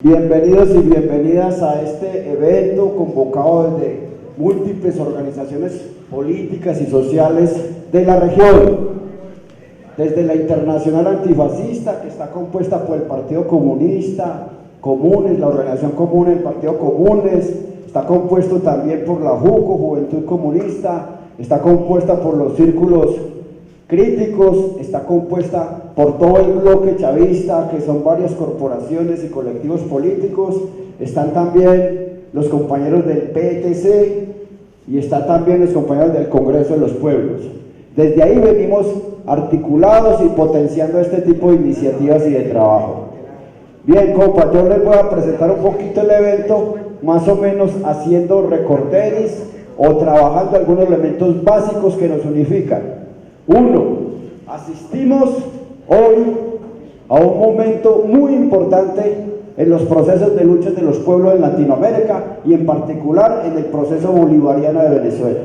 Bienvenidos y bienvenidas a este evento convocado desde múltiples organizaciones políticas y sociales de la región. Desde la Internacional Antifascista, que está compuesta por el Partido Comunista, Comunes, la Organización Común, el Partido Comunes, está compuesto también por la JUCO, Juventud Comunista, está compuesta por los círculos críticos, está compuesta por todo el bloque chavista, que son varias corporaciones y colectivos políticos, están también los compañeros del PTC y están también los compañeros del Congreso de los Pueblos. Desde ahí venimos articulados y potenciando este tipo de iniciativas y de trabajo. Bien, compa, yo les voy a presentar un poquito el evento, más o menos haciendo recorderis o trabajando algunos elementos básicos que nos unifican. Uno, asistimos hoy a un momento muy importante en los procesos de lucha de los pueblos en Latinoamérica y en particular en el proceso bolivariano de Venezuela.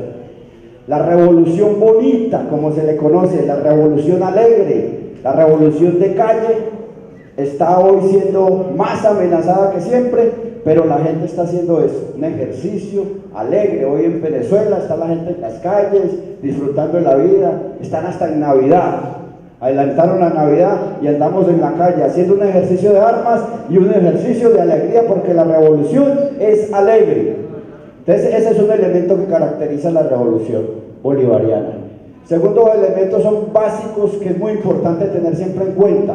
La revolución bonita, como se le conoce, la revolución alegre, la revolución de calle, está hoy siendo más amenazada que siempre, pero la gente está haciendo eso, un ejercicio alegre. Hoy en Venezuela está la gente en las calles, disfrutando de la vida, están hasta en Navidad, adelantaron la Navidad y andamos en la calle haciendo un ejercicio de armas y un ejercicio de alegría, porque la revolución es alegre. Entonces ese es un elemento que caracteriza la revolución bolivariana. Segundo elemento son básicos que es muy importante tener siempre en cuenta.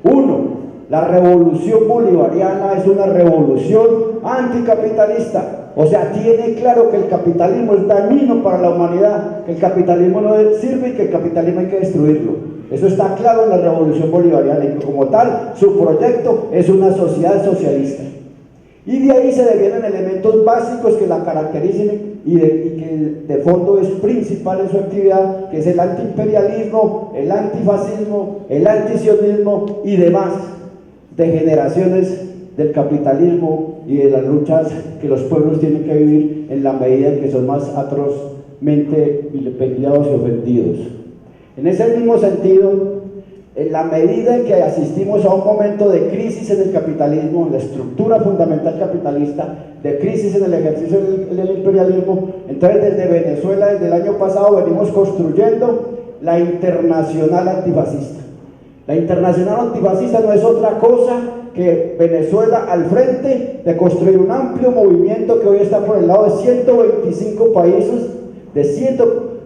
Uno, la revolución bolivariana es una revolución anticapitalista, o sea, tiene claro que el capitalismo es dañino para la humanidad, que el capitalismo no sirve y que el capitalismo hay que destruirlo. Eso está claro en la revolución bolivariana y que como tal su proyecto es una sociedad socialista. Y de ahí se devienen elementos básicos que la caractericen y que de fondo es principal en su actividad, que es el antiimperialismo, el antifascismo, el antisionismo y demás degeneraciones del capitalismo y de las luchas que los pueblos tienen que vivir en la medida en que son más atrozmente vilipendiados y ofendidos. En ese mismo sentido, en la medida en que asistimos a un momento de crisis en el capitalismo, en la estructura fundamental capitalista, de crisis en el ejercicio del imperialismo, entonces desde Venezuela, desde el año pasado, venimos construyendo la Internacional Antifascista. La Internacional Antifascista no es otra cosa que Venezuela al frente de construir un amplio movimiento que hoy está por el lado de 125 países,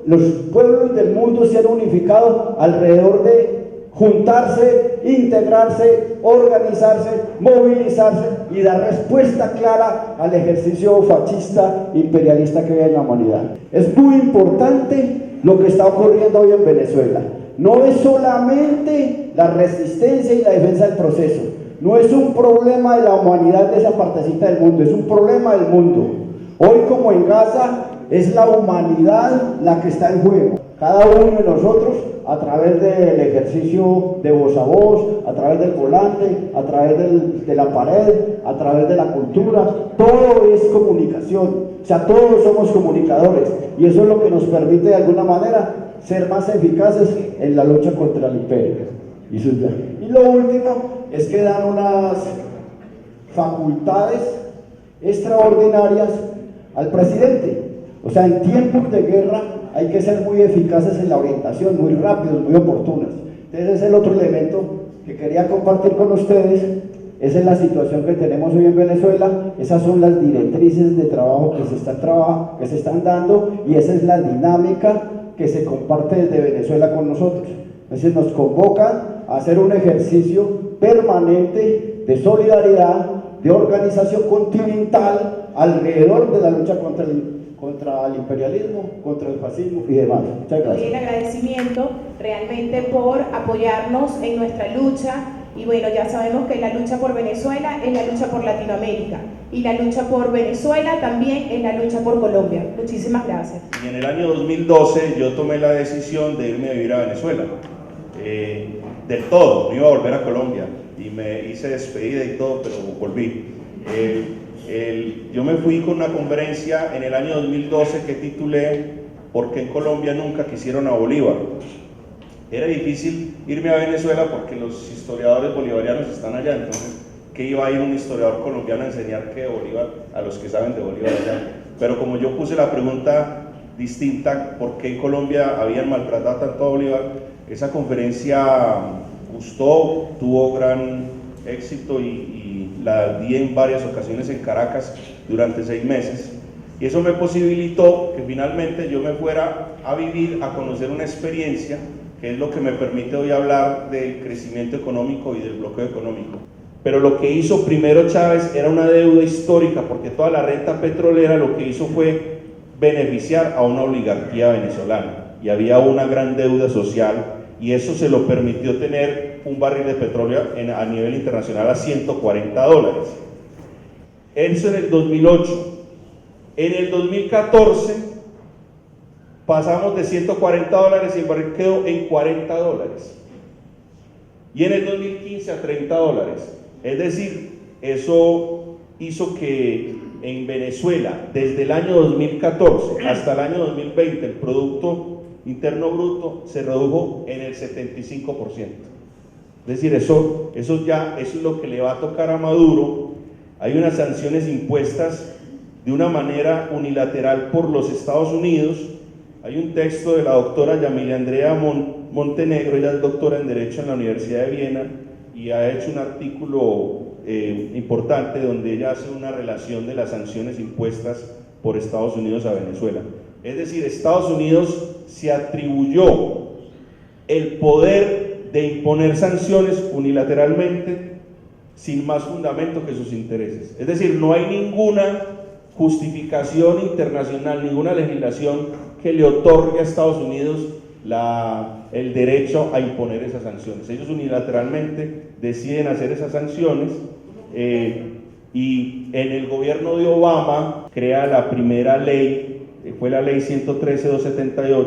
los pueblos del mundo se han unificado alrededor de juntarse, integrarse, organizarse, movilizarse y dar respuesta clara al ejercicio fascista imperialista que hay en la humanidad. Es muy importante lo que está ocurriendo hoy en Venezuela. No es solamente la resistencia y la defensa del proceso, no es un problema de la humanidad de esa partecita del mundo, es un problema del mundo. Hoy, como en Gaza, es la humanidad la que está en juego. Cada uno de nosotros, a través del ejercicio de voz a voz, a través del volante, a través de la pared, a través de la cultura, todo es comunicación, o sea, todos somos comunicadores, y eso es lo que nos permite de alguna manera ser más eficaces en la lucha contra el imperio. Y lo último es que dan unas facultades extraordinarias al presidente. O sea, en tiempos de guerra hay que ser muy eficaces en la orientación, muy rápidos, muy oportunos. Entonces ese es el otro elemento que quería compartir con ustedes. Esa es la situación que tenemos hoy en Venezuela, esas son las directrices de trabajo que se están dando, y esa es la dinámica que se comparte desde Venezuela con nosotros. Entonces nos convocan a hacer un ejercicio permanente de solidaridad, de organización continental alrededor de la lucha contra el imperialismo, contra el fascismo y demás. Muchas gracias. El agradecimiento realmente por apoyarnos en nuestra lucha. Y bueno, ya sabemos que la lucha por Venezuela es la lucha por Latinoamérica, y la lucha por Venezuela también es la lucha por Colombia. Muchísimas gracias. Y en el año 2012 yo tomé la decisión de irme a vivir a Venezuela, del todo, no iba a volver a Colombia, y me hice despedida y todo, pero volví. Yo me fui con una conferencia en el año 2012 que titulé ¿Por qué en Colombia nunca quisieron a Bolívar? Era difícil irme a Venezuela porque los historiadores bolivarianos están allá, entonces que iba a ir un historiador colombiano a enseñar qué de Bolívar a los que saben de Bolívar allá. Pero como yo puse la pregunta distinta, ¿por qué en Colombia habían maltratado tanto a Bolívar? Esa conferencia gustó, tuvo gran éxito y la di en varias ocasiones en Caracas durante 6 meses. Y eso me posibilitó que finalmente yo me fuera a vivir, a conocer una experiencia que es lo que me permite hoy hablar del crecimiento económico y del bloqueo económico. Pero lo que hizo primero Chávez era una deuda histórica, porque toda la renta petrolera lo que hizo fue beneficiar a una oligarquía venezolana, y había una gran deuda social, y eso se lo permitió tener un barril de petróleo a nivel internacional a $140. Eso en el 2008. En el 2014 pasamos de $140 y el barril quedó en $40. Y en el 2015 a $30. Es decir, eso hizo que en Venezuela, desde el año 2014 hasta el año 2020, el Producto Interno Bruto se redujo en el 75%. Es decir, eso es lo que le va a tocar a Maduro. Hay unas sanciones impuestas de una manera unilateral por los Estados Unidos. Hay un texto de la doctora Yamilia Andrea Montenegro, ella es doctora en Derecho en la Universidad de Viena, y ha hecho un artículo importante donde ella hace una relación de las sanciones impuestas por Estados Unidos a Venezuela. Es decir, Estados Unidos se atribuyó el poder de imponer sanciones unilateralmente sin más fundamento que sus intereses. Es decir, no hay ninguna justificación internacional, ninguna legislación que le otorgue a Estados Unidos el derecho a imponer esas sanciones. Ellos unilateralmente deciden hacer esas sanciones, y en el gobierno de Obama crea la primera ley, fue la ley 113-278,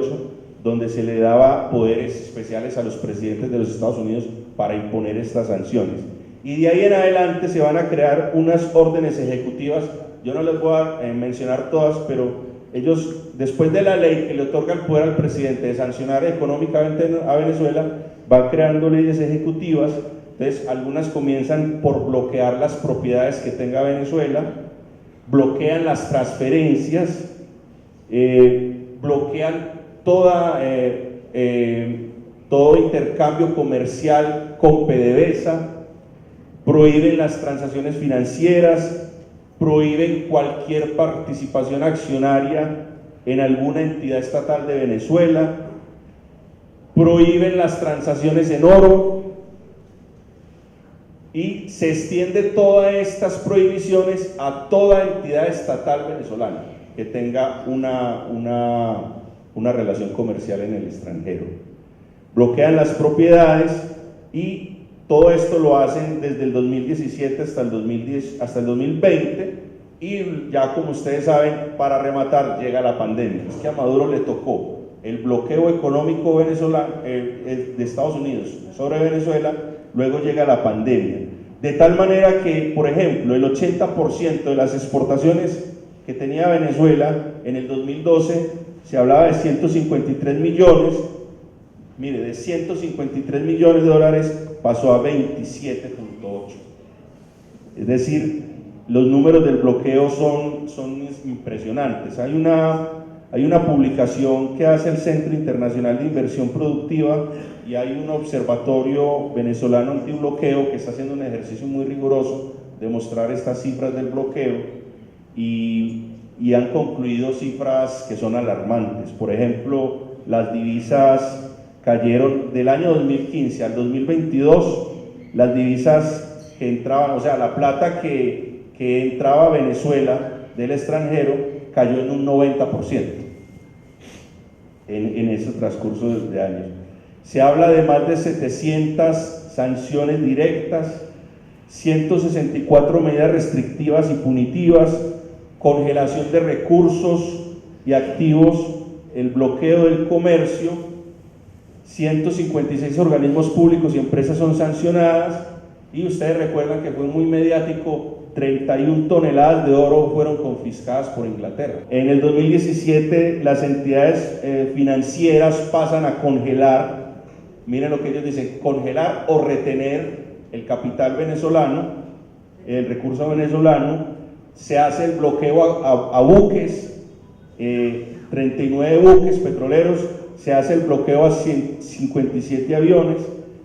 donde se le daba poderes especiales a los presidentes de los Estados Unidos para imponer estas sanciones. Y de ahí en adelante se van a crear unas órdenes ejecutivas. Yo no les voy a mencionar todas, pero ellos, después de la ley que le otorga el poder al presidente de sancionar económicamente a Venezuela, van creando leyes ejecutivas. Entonces, algunas comienzan por bloquear las propiedades que tenga Venezuela, bloquean las transferencias, bloquean todo intercambio comercial con PDVSA, prohíben las transacciones financieras, prohíben cualquier participación accionaria en alguna entidad estatal de Venezuela, prohíben las transacciones en oro, y se extiende todas estas prohibiciones a toda entidad estatal venezolana que tenga una relación comercial en el extranjero. Bloquean las propiedades, y todo esto lo hacen desde el 2017 hasta el 2020, y ya como ustedes saben, para rematar, llega la pandemia. Es que a Maduro le tocó el bloqueo económico venezolano, de Estados Unidos sobre Venezuela, luego llega la pandemia. De tal manera que, por ejemplo, el 80% de las exportaciones que tenía Venezuela en el 2012, se hablaba de 153 millones, mire, de 153 millones de dólares pasó a 27.8. Es decir, los números del bloqueo son impresionantes. Hay una publicación que hace el Centro Internacional de Inversión Productiva, y hay un observatorio venezolano antibloqueo que está haciendo un ejercicio muy riguroso de mostrar estas cifras del bloqueo, y han concluido cifras que son alarmantes. Por ejemplo, las divisas cayeron del año 2015 al 2022, las divisas que entraban, o sea, la plata que entraba a Venezuela del extranjero cayó en un 90% en ese transcurso de años. Se habla de más de 700 sanciones directas, 164 medidas restrictivas y punitivas, congelación de recursos y activos, el bloqueo del comercio, 156 organismos públicos y empresas son sancionadas, y ustedes recuerdan que fue muy mediático, 31 toneladas de oro fueron confiscadas por Inglaterra. En el 2017 las entidades financieras pasan a congelar, miren lo que ellos dicen, congelar o retener el capital venezolano, el recurso venezolano, se hace el bloqueo a buques, 39 buques petroleros, se hace el bloqueo a 57 aviones,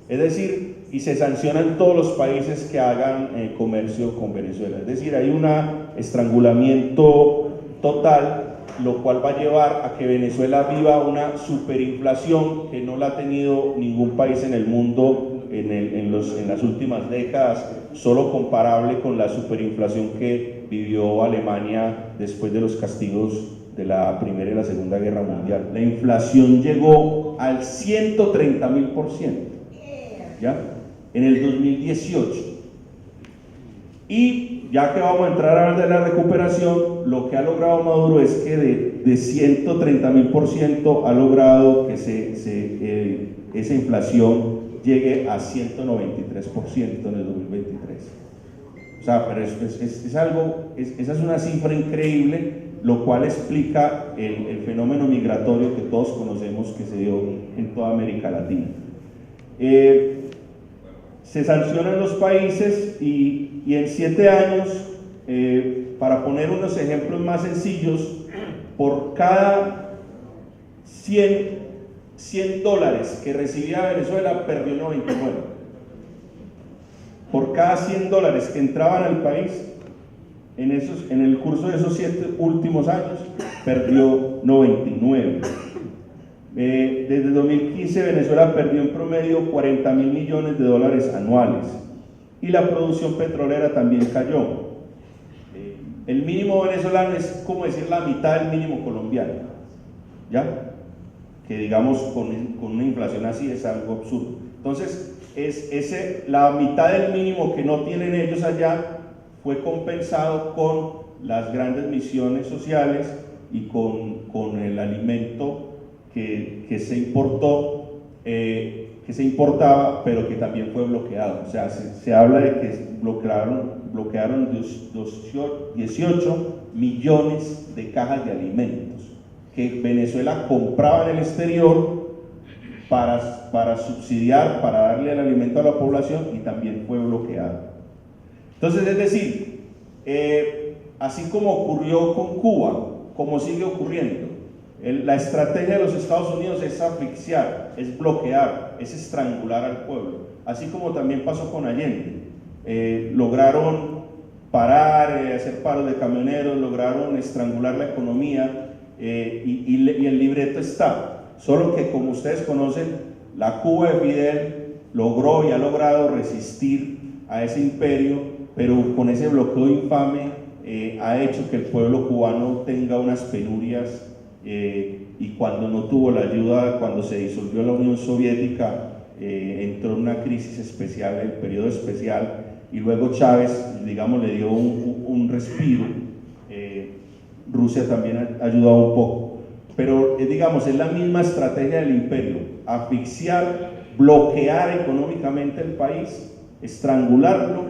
es decir, y se sancionan todos los países que hagan comercio con Venezuela. Es decir, hay un estrangulamiento total, lo cual va a llevar a que Venezuela viva una superinflación que no la ha tenido ningún país en el mundo en las últimas décadas, solo comparable con la superinflación que vivió Alemania después de los castigos de la Primera y la Segunda Guerra Mundial. La inflación llegó al 130.000%, ¿ya? En el 2018. Y ya que vamos a entrar a hablar de la recuperación, lo que ha logrado Maduro es que de 130.000% ha logrado que esa inflación llegue a 193% en el 2023. O sea, pero es algo, esa es una cifra increíble, lo cual explica el fenómeno migratorio que todos conocemos que se dio en toda América Latina. Se sancionan los países y en 7 años, para poner unos ejemplos más sencillos, por cada 100 dólares que recibía Venezuela, perdió 99. Por cada 100 dólares que entraban al país, en el curso de esos 7 últimos años, perdió 99. Desde 2015 Venezuela perdió en promedio 40.000 millones de dólares anuales y la producción petrolera también cayó. El mínimo venezolano es como decir la mitad del mínimo colombiano, ¿ya? Que digamos con una inflación así es algo absurdo. Entonces la mitad del mínimo que no tienen ellos allá fue compensado con las grandes misiones sociales y con el alimento que se importaba, pero que también fue bloqueado. O sea, se habla de que bloquearon 18 millones de cajas de alimentos que Venezuela compraba en el exterior para subsidiar, para darle el alimento a la población, y también fue bloqueado. Entonces, es decir, así como ocurrió con Cuba, como sigue ocurriendo, la estrategia de los Estados Unidos es asfixiar, es bloquear, es estrangular al pueblo, así como también pasó con Allende. Lograron parar, hacer paros de camioneros, lograron estrangular la economía, y el libreto está, solo que, como ustedes conocen, la Cuba de Fidel logró y ha logrado resistir a ese imperio, pero con ese bloqueo infame ha hecho que el pueblo cubano tenga unas penurias, y cuando no tuvo la ayuda, cuando se disolvió la Unión Soviética, entró en una crisis especial, el periodo especial, y luego Chávez, digamos, le dio un respiro. Rusia también ha ayudado un poco, pero digamos, es la misma estrategia del imperio: asfixiar, bloquear económicamente el país, estrangularlo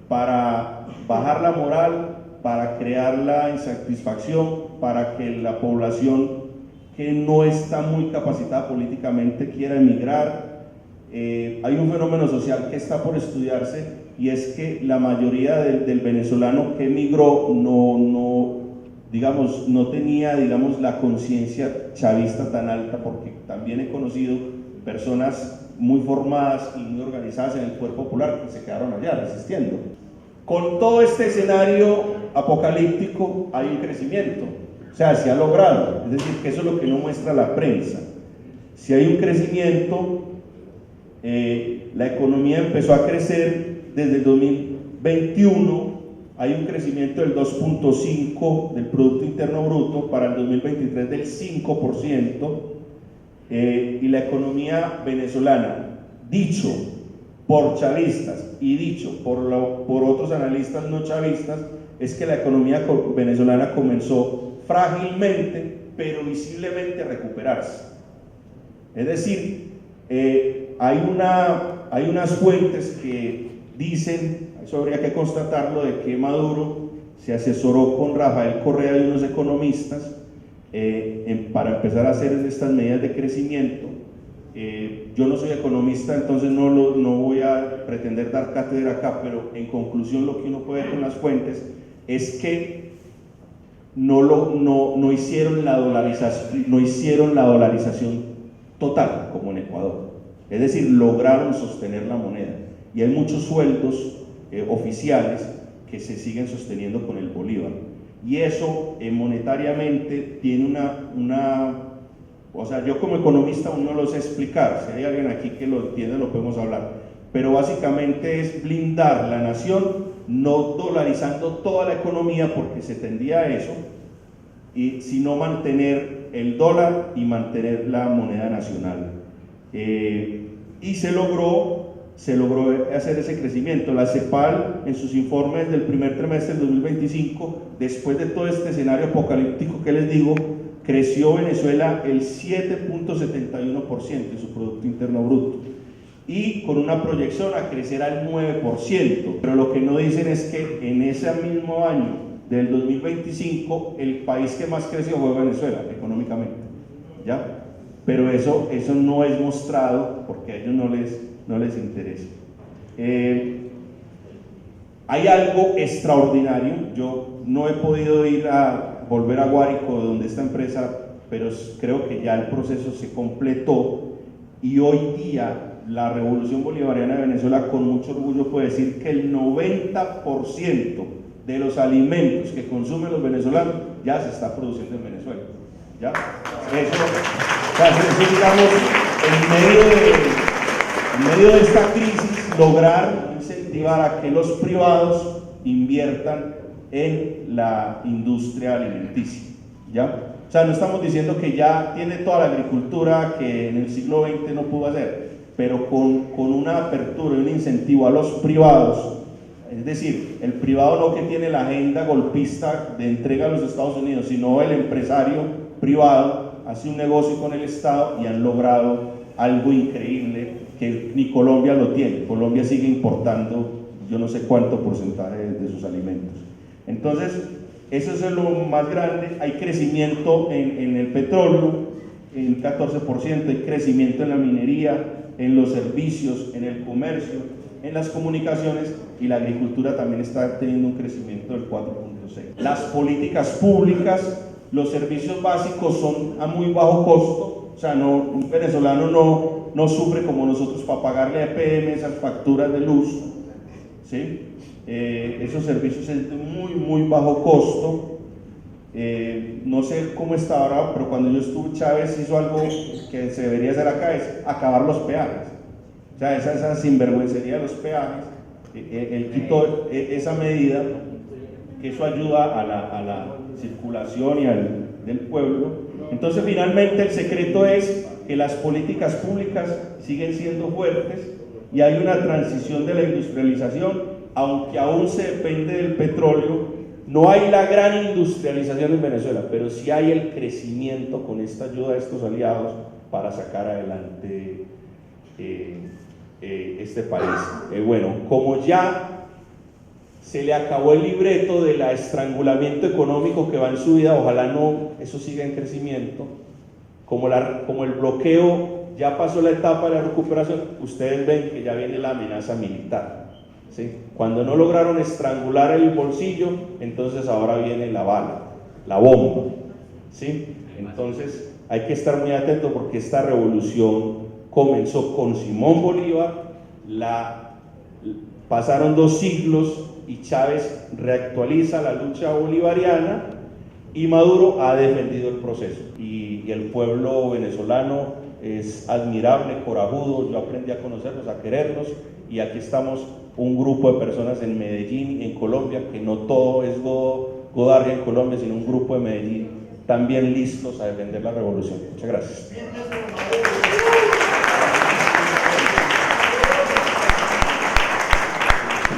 para bajar la moral, para crear la insatisfacción, para que la población que no está muy capacitada políticamente quiera emigrar. Hay un fenómeno social que está por estudiarse, y es que la mayoría del venezolano que emigró no tenía, digamos, la conciencia chavista tan alta, porque también he conocido personas muy formadas y muy organizadas en el cuerpo popular que se quedaron allá resistiendo. Con todo este escenario apocalíptico hay un crecimiento, o sea, se ha logrado, es decir, que eso es lo que no muestra la prensa. Si hay un crecimiento, la economía empezó a crecer desde el 2021, hay un crecimiento del 2.5% del Producto Interno Bruto, para el 2023 del 5%, y la economía venezolana, dicho por chavistas y dicho por otros analistas no chavistas, es que la economía venezolana comenzó frágilmente, pero visiblemente a recuperarse. Es decir, hay unas fuentes que dicen, eso habría que constatarlo, de que Maduro se asesoró con Rafael Correa y unos economistas para empezar a hacer estas medidas de crecimiento, Yo no soy economista, entonces no voy a pretender dar cátedra acá, pero en conclusión lo que uno puede ver con las fuentes es que no hicieron la dolarización total como en Ecuador, es decir, lograron sostener la moneda y hay muchos sueldos oficiales que se siguen sosteniendo con el bolívar y eso monetariamente tiene o sea, yo como economista aún no lo sé explicar, si hay alguien aquí que lo entiende lo podemos hablar, pero básicamente es blindar la nación no dolarizando toda la economía porque se tendía a eso, sino mantener el dólar y mantener la moneda nacional. Y se logró hacer ese crecimiento. La CEPAL en sus informes del primer trimestre del 2025, después de todo este escenario apocalíptico que les digo, creció Venezuela el 7.71% de su Producto Interno Bruto y con una proyección a crecer al 9%, pero lo que no dicen es que en ese mismo año del 2025 el país que más creció fue Venezuela económicamente, ¿ya? Pero eso no es mostrado porque a ellos no les interesa. Hay algo extraordinario, yo no he podido volver a Guárico, donde esta empresa, pero creo que ya el proceso se completó y hoy día la Revolución Bolivariana de Venezuela con mucho orgullo puede decir que el 90% de los alimentos que consumen los venezolanos ya se está produciendo en Venezuela, ¿ya? Eso digamos, en medio de esta crisis, lograr incentivar a que los privados inviertan en la industria alimenticia, ¿ya? O sea, no estamos diciendo que ya tiene toda la agricultura que en el siglo XX no pudo hacer, pero con una apertura y un incentivo a los privados, es decir, el privado no que tiene la agenda golpista de entrega a los Estados Unidos, sino el empresario privado hace un negocio con el Estado y han logrado algo increíble que ni Colombia lo tiene. Colombia sigue importando yo no sé cuánto porcentaje de sus alimentos. Entonces, eso es lo más grande. Hay crecimiento en el petróleo, en 14%, hay crecimiento en la minería, en los servicios, en el comercio, en las comunicaciones, y la agricultura también está teniendo un crecimiento del 4.6%. Las políticas públicas, los servicios básicos son a muy bajo costo, o sea, un venezolano no sufre como nosotros para pagarle a EPM esas facturas de luz, ¿sí? Esos servicios es de muy, muy bajo costo. No sé cómo está ahora, pero cuando yo estuve, Chávez hizo algo que se debería hacer acá, es acabar los peajes. O sea, esa sinvergüencería de los peajes, él quitó esa medida, que eso ayuda a la circulación y del pueblo. Entonces, finalmente, el secreto es que las políticas públicas siguen siendo fuertes y hay una transición de la industrialización, aunque aún se depende del petróleo. No hay la gran industrialización en Venezuela, pero sí hay el crecimiento con esta ayuda de estos aliados para sacar adelante este país. Bueno, como ya se le acabó el libreto del estrangulamiento económico que va en subida, ojalá no, eso siga en crecimiento, como el bloqueo ya pasó la etapa de la recuperación, ustedes ven que ya viene la amenaza militar, ¿sí? Cuando no lograron estrangular el bolsillo, entonces ahora viene la bala, la bomba, ¿sí? Entonces hay que estar muy atento porque esta revolución comenzó con Simón Bolívar, pasaron 2 siglos y Chávez reactualiza la lucha bolivariana y Maduro ha defendido el proceso y el pueblo venezolano es admirable, corajudo. Yo aprendí a conocerlos, a quererlos, y aquí estamos un grupo de personas en Medellín, en Colombia, que no todo es Godarria en Colombia, sino un grupo de Medellín también listos a defender la revolución. Muchas gracias.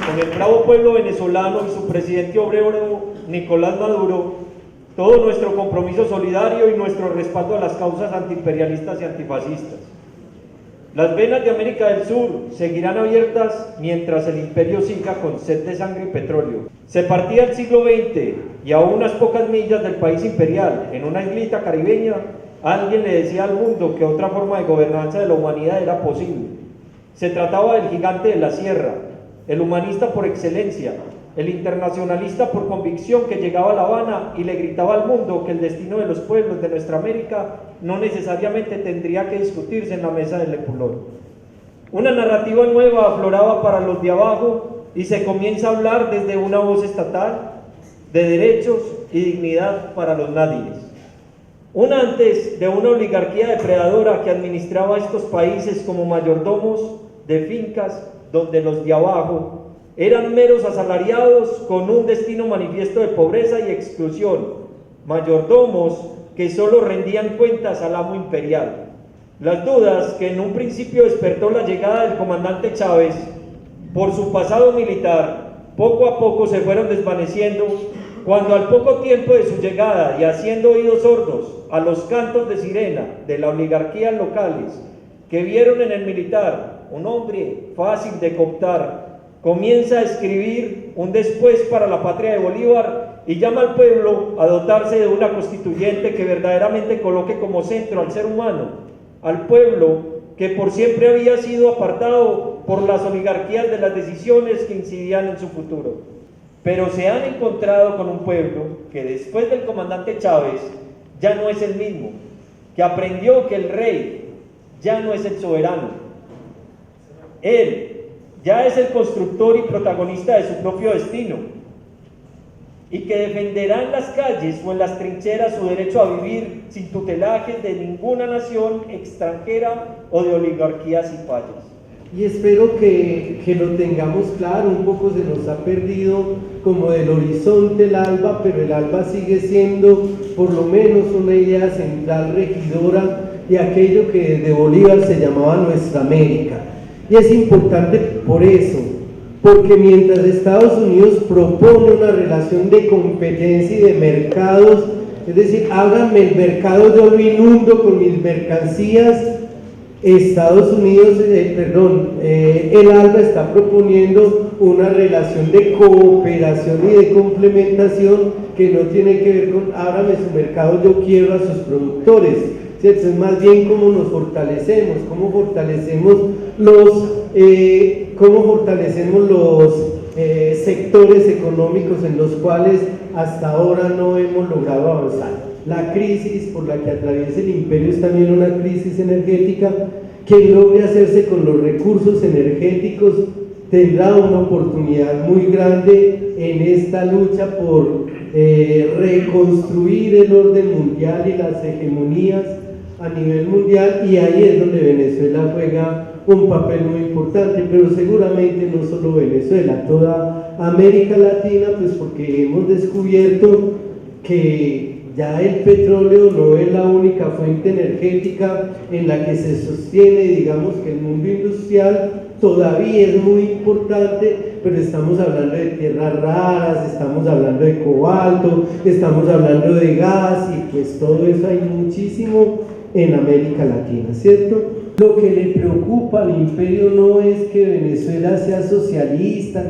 Con el bravo pueblo venezolano y su presidente obrero Nicolás Maduro, todo nuestro compromiso solidario y nuestro respaldo a las causas antiimperialistas y antifascistas. Las venas de América del Sur seguirán abiertas mientras el imperio siga con sed de sangre y petróleo. Se partía el siglo XX y a unas pocas millas del país imperial, en una islita caribeña, alguien le decía al mundo que otra forma de gobernanza de la humanidad era posible. Se trataba del gigante de la sierra, el humanista por excelencia, el internacionalista por convicción que llegaba a La Habana y le gritaba al mundo que el destino de los pueblos de nuestra América no necesariamente tendría que discutirse en la mesa del Epulón. Una narrativa nueva afloraba para los de abajo y se comienza a hablar desde una voz estatal de derechos y dignidad para los nádiles. Un antes de una oligarquía depredadora que administraba estos países como mayordomos de fincas donde los de abajo eran meros asalariados con un destino manifiesto de pobreza y exclusión, mayordomos que solo rendían cuentas al amo imperial. Las dudas que en un principio despertó la llegada del comandante Chávez por su pasado militar, poco a poco se fueron desvaneciendo, cuando al poco tiempo de su llegada y haciendo oídos sordos a los cantos de sirena de la oligarquía locales, que vieron en el militar un hombre fácil de cooptar, comienza a escribir un después para la patria de Bolívar y llama al pueblo a dotarse de una constituyente que verdaderamente coloque como centro al ser humano, al pueblo que por siempre había sido apartado por las oligarquías de las decisiones que incidían en su futuro. Pero se han encontrado con un pueblo que después del comandante Chávez ya no es el mismo, que aprendió que el rey ya no es el soberano. Él ya es el constructor y protagonista de su propio destino, y que defenderá en las calles o en las trincheras su derecho a vivir sin tutelajes de ninguna nación extranjera o de oligarquías y fallas. Y espero que lo tengamos claro, un poco se nos ha perdido como del horizonte el ALBA, pero el ALBA sigue siendo por lo menos una idea central regidora de aquello que desde Bolívar se llamaba Nuestra América. Y es importante por eso, porque mientras Estados Unidos propone una relación de competencia y de mercados, es decir, háganme el mercado, yo lo inundo con mis mercancías, Estados Unidos, el ALBA está proponiendo una relación de cooperación y de complementación que no tiene que ver con hágame su mercado, yo quiero a sus productores, ¿cierto? Es más bien cómo nos fortalecemos, cómo fortalecemos los sectores económicos en los cuales hasta ahora no hemos logrado avanzar. La crisis por la que atraviesa el imperio es también una crisis energética. Quien logre hacerse con los recursos energéticos tendrá una oportunidad muy grande en esta lucha por reconstruir el orden mundial y las hegemonías a nivel mundial, y ahí es donde Venezuela juega un papel muy importante, pero seguramente no solo Venezuela, toda América Latina, pues porque hemos descubierto que ya el petróleo no es la única fuente energética en la que se sostiene, digamos que el mundo industrial todavía es muy importante, pero estamos hablando de tierras raras, estamos hablando de cobalto, estamos hablando de gas, y pues todo eso hay muchísimo en América Latina, ¿cierto? Lo que le preocupa al imperio no es que Venezuela sea socialista,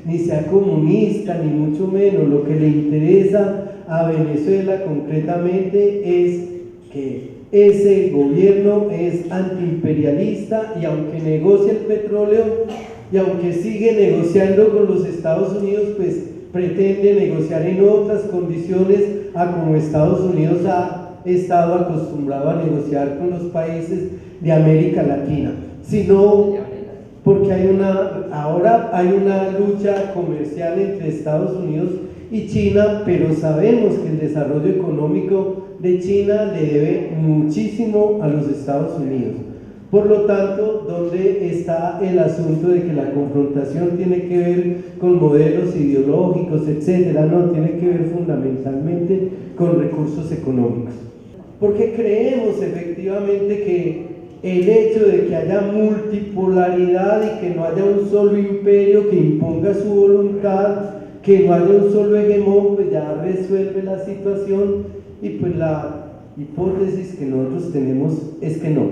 ni sea comunista, ni mucho menos. Lo que le interesa a Venezuela concretamente es que ese gobierno es antiimperialista, y aunque negocia el petróleo y aunque sigue negociando con los Estados Unidos, pues pretende negociar en otras condiciones a como Estados Unidos ha estado acostumbrado a negociar con los países de América Latina, sino porque ahora hay una lucha comercial entre Estados Unidos y China, pero sabemos que el desarrollo económico de China le debe muchísimo a los Estados Unidos. Por lo tanto, ¿dónde está el asunto de que la confrontación tiene que ver con modelos ideológicos, etcétera? No, tiene que ver fundamentalmente con recursos económicos. Porque creemos efectivamente que el hecho de que haya multipolaridad y que no haya un solo imperio que imponga su voluntad, que no haya un solo hegemón, pues ya resuelve la situación, y pues la hipótesis que nosotros tenemos es que no,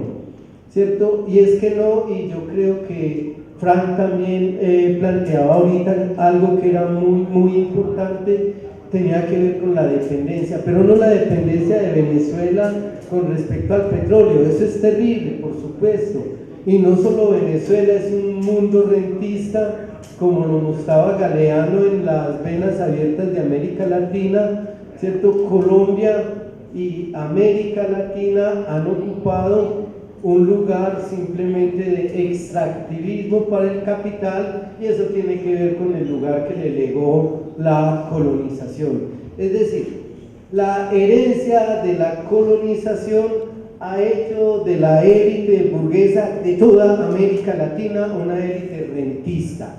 ¿cierto? Y es que no, y yo creo que Frank también planteaba ahorita algo que era muy, muy importante, tenía que ver con la dependencia, pero no la dependencia de Venezuela con respecto al petróleo. Eso es terrible, por supuesto, y no solo Venezuela, es un mundo rentista, como lo mostraba Galeano en las venas abiertas de América Latina, ¿cierto? Colombia y América Latina han ocupado un lugar simplemente de extractivismo para el capital, y eso tiene que ver con el lugar que le legó la colonización. Es decir, la herencia de la colonización ha hecho de la élite burguesa de toda América Latina una élite rentista,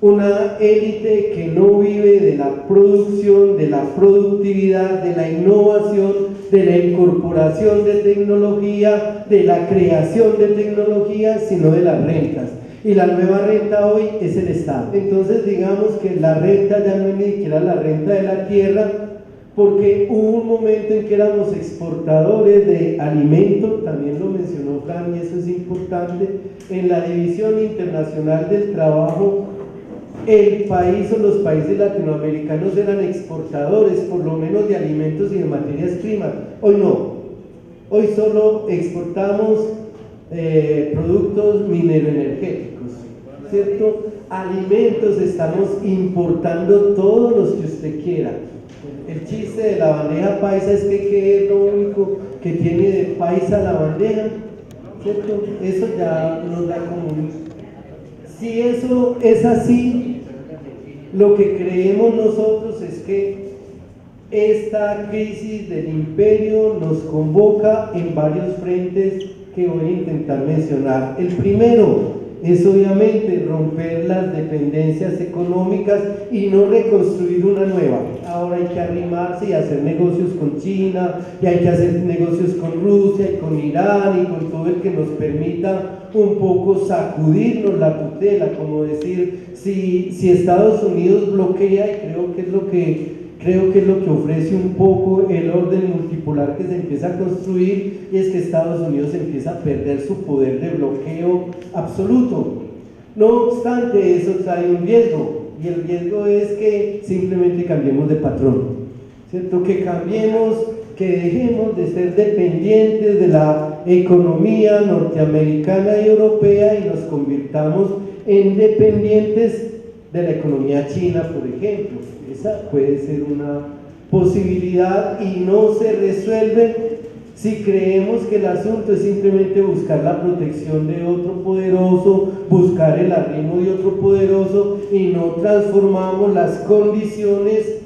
una élite que no vive de la producción, de la productividad, de la innovación, de la incorporación de tecnología, de la creación de tecnología, sino de las rentas. Y la nueva renta hoy es el Estado. Entonces digamos que la renta ya no es ni siquiera la renta de la tierra, porque hubo un momento en que éramos exportadores de alimentos, también lo mencionó Fran, y eso es importante. En la División Internacional del Trabajo, el país o los países latinoamericanos eran exportadores, por lo menos de alimentos y de materias primas. Hoy no, hoy solo exportamos productos mineroenergéticos, ¿cierto? Alimentos estamos importando todos los que usted quiera. El chiste de la bandeja paisa es que ¿qué es lo único que tiene de paisa la bandeja? ¿Cierto? Eso ya nos da como si eso es así, lo que creemos nosotros es que esta crisis del imperio nos convoca en varios frentes que voy a intentar mencionar. El primero es obviamente romper las dependencias económicas y no reconstruir una nueva. Ahora hay que arrimarse y hacer negocios con China, y hay que hacer negocios con Rusia y con Irán y con todo el que nos permita un poco sacudirnos la tutela, como decir, si Estados Unidos bloquea, y creo que es lo que ofrece un poco el orden multipolar que se empieza a construir, y es que Estados Unidos empieza a perder su poder de bloqueo absoluto. No obstante, eso trae un riesgo, y el riesgo es que simplemente cambiemos de patrón, ¿cierto? Que cambiemos, que dejemos de ser dependientes de la economía norteamericana y europea y nos convirtamos en dependientes de la economía china, por ejemplo. Esa puede ser una posibilidad y no se resuelve si creemos que el asunto es simplemente buscar la protección de otro poderoso, buscar el arrimo de otro poderoso, y no transformamos las condiciones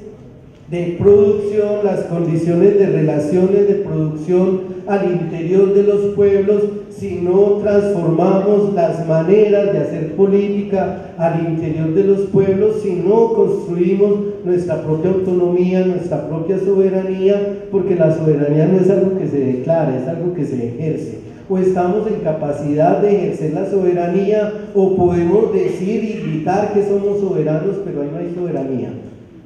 de producción, las condiciones de relaciones de producción al interior de los pueblos, si no transformamos las maneras de hacer política al interior de los pueblos, si no construimos nuestra propia autonomía, nuestra propia soberanía, porque la soberanía no es algo que se declara, es algo que se ejerce. O estamos en capacidad de ejercer la soberanía, o podemos decir y gritar que somos soberanos, pero ahí no hay soberanía,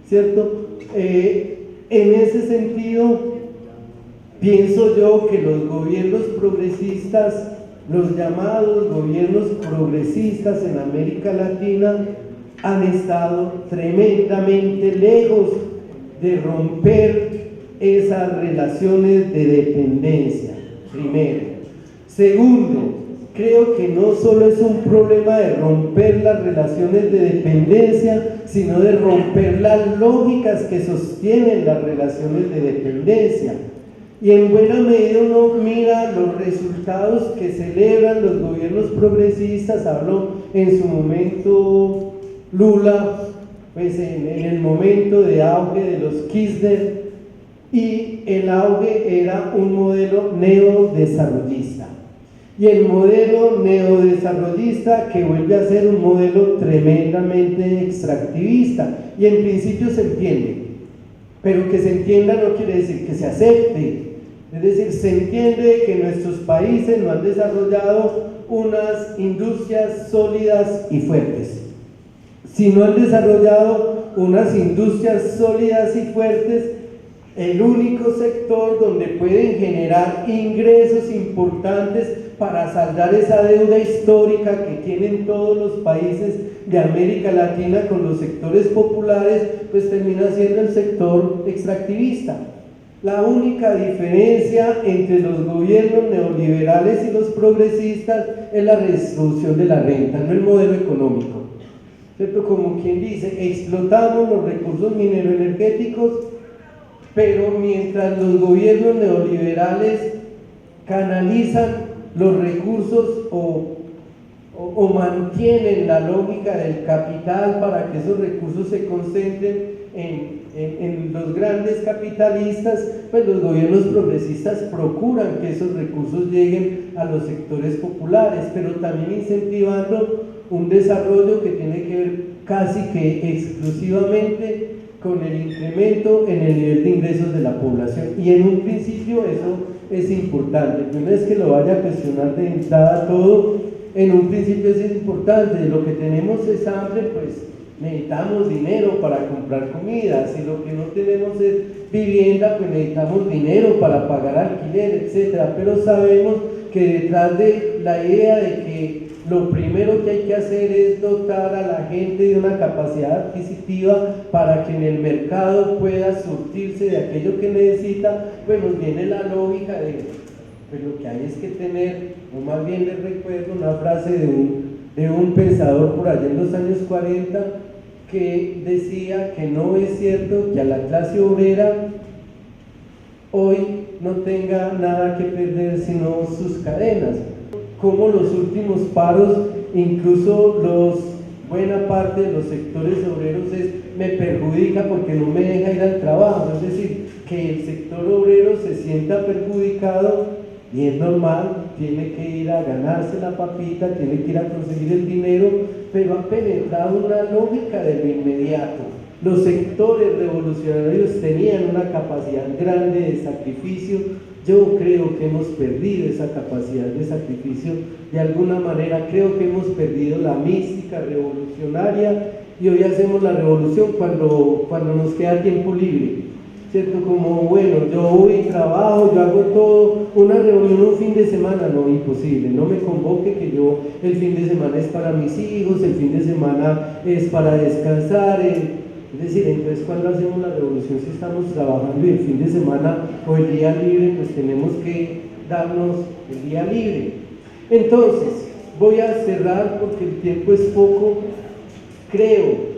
¿cierto? En ese sentido, pienso yo que los gobiernos progresistas, los llamados gobiernos progresistas en América Latina, han estado tremendamente lejos de romper esas relaciones de dependencia, primero. Segundo, creo que no solo es un problema de romper las relaciones de dependencia, sino de romper las lógicas que sostienen las relaciones de dependencia. Y en buena medida uno mira los resultados que celebran los gobiernos progresistas. Habló en su momento Lula, pues en el momento de auge de los Kirchner, y el auge era un modelo neodesarrollista. Y el modelo neodesarrollista que vuelve a ser un modelo tremendamente extractivista, y en principio se entiende, pero que se entienda no quiere decir que se acepte. Es decir, se entiende que nuestros países no han desarrollado unas industrias sólidas y fuertes. Si no han desarrollado unas industrias sólidas y fuertes, el único sector donde pueden generar ingresos importantes para saldar esa deuda histórica que tienen todos los países de América Latina con los sectores populares, pues termina siendo el sector extractivista. La única diferencia entre los gobiernos neoliberales y los progresistas es la redistribución de la renta, no el modelo económico, ¿cierto? Como quien dice, explotamos los recursos mineroenergéticos, pero mientras los gobiernos neoliberales canalizan los recursos o mantienen la lógica del capital para que esos recursos se concentren en los grandes capitalistas, pues los gobiernos progresistas procuran que esos recursos lleguen a los sectores populares, pero también incentivando un desarrollo que tiene que ver casi que exclusivamente con el incremento en el nivel de ingresos de la población. Y en un principio eso es importante, no es que lo vaya a cuestionar de entrada todo, en un principio es importante, lo que tenemos es hambre, pues necesitamos dinero para comprar comida, si lo que no tenemos es vivienda, pues necesitamos dinero para pagar alquiler, etcétera. Pero sabemos que detrás de la idea de que lo primero que hay que hacer es dotar a la gente de una capacidad adquisitiva para que en el mercado pueda surtirse de aquello que necesita, pues nos viene la lógica de, pues lo que hay es que tener, o más bien les recuerdo una frase de un pensador por allá en los años 40, que decía que no es cierto que a la clase obrera hoy no tenga nada que perder sino sus cadenas, como los últimos paros, incluso buena parte de los sectores obreros me perjudica porque no me deja ir al trabajo, es decir, que el sector obrero se sienta perjudicado y es normal, tiene que ir a ganarse la papita, tiene que ir a conseguir el dinero, pero ha penetrado una lógica de lo inmediato. Los sectores revolucionarios tenían una capacidad grande de sacrificio. Yo creo que hemos perdido esa capacidad de sacrificio, de alguna manera creo que hemos perdido la mística revolucionaria y hoy hacemos la revolución cuando nos queda tiempo libre, ¿cierto? Como, bueno, yo voy y trabajo, yo hago todo, una reunión un fin de semana, no, imposible, no me convoque que yo, el fin de semana es para mis hijos, el fin de semana es para descansar, es decir, entonces cuando hacemos la revolución si estamos trabajando y el fin de semana o el día libre, pues tenemos que darnos el día libre. Entonces, voy a cerrar porque el tiempo es poco. Creo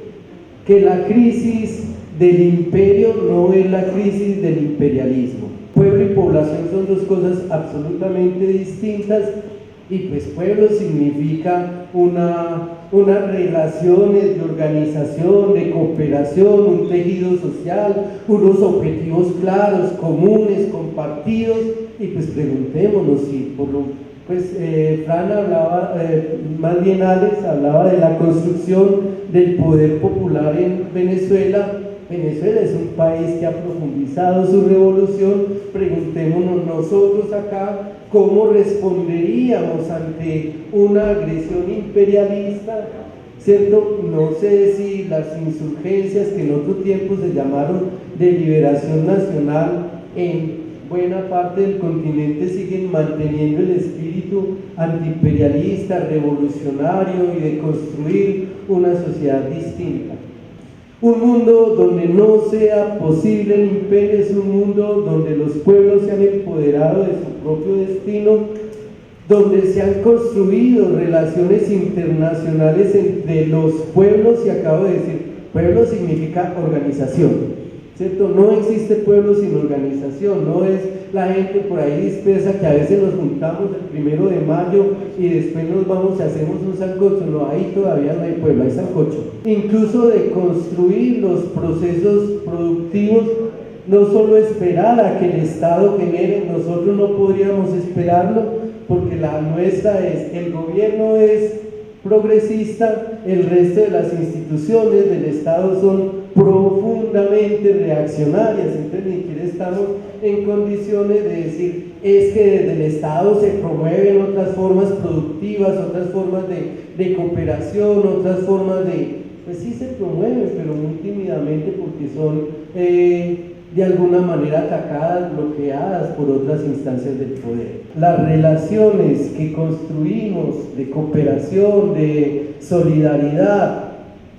que la crisis del imperio no es la crisis del imperialismo. Pueblo y población son dos cosas absolutamente distintas y pues pueblo significa unas relaciones de organización, de cooperación, un tejido social, unos objetivos claros, comunes, compartidos y pues preguntémonos si Fran hablaba, más bien Alex hablaba de la construcción del poder popular en Venezuela. Venezuela es un país que ha profundizado su revolución. Preguntémonos nosotros acá cómo responderíamos ante una agresión imperialista, ¿cierto? No sé si las insurgencias que en otro tiempo se llamaron de liberación nacional en buena parte del continente siguen manteniendo el espíritu antiimperialista, revolucionario y de construir una sociedad distinta. Un mundo donde no sea posible el imperio es un mundo donde los pueblos se han empoderado de su propio destino, donde se han construido relaciones internacionales entre los pueblos, y acabo de decir, pueblo significa organización, ¿cierto? No existe pueblo sin organización, no es la gente por ahí dispersa que a veces nos juntamos el 1 de mayo y después nos vamos y hacemos un sancocho, no, ahí todavía no hay pueblo, hay sancocho. Incluso de construir los procesos productivos, no solo esperar a que el Estado genere, nosotros no podríamos esperarlo porque la nuestra es, el gobierno es progresista, el resto de las instituciones del Estado son profundamente reaccionarias, entonces ni siquiera estamos en condiciones de decir es que desde el Estado se promueven otras formas productivas, otras formas de cooperación, otras formas pues sí se promueven, pero muy tímidamente porque son de alguna manera atacadas, bloqueadas por otras instancias del poder. Las relaciones que construimos de cooperación, de solidaridad,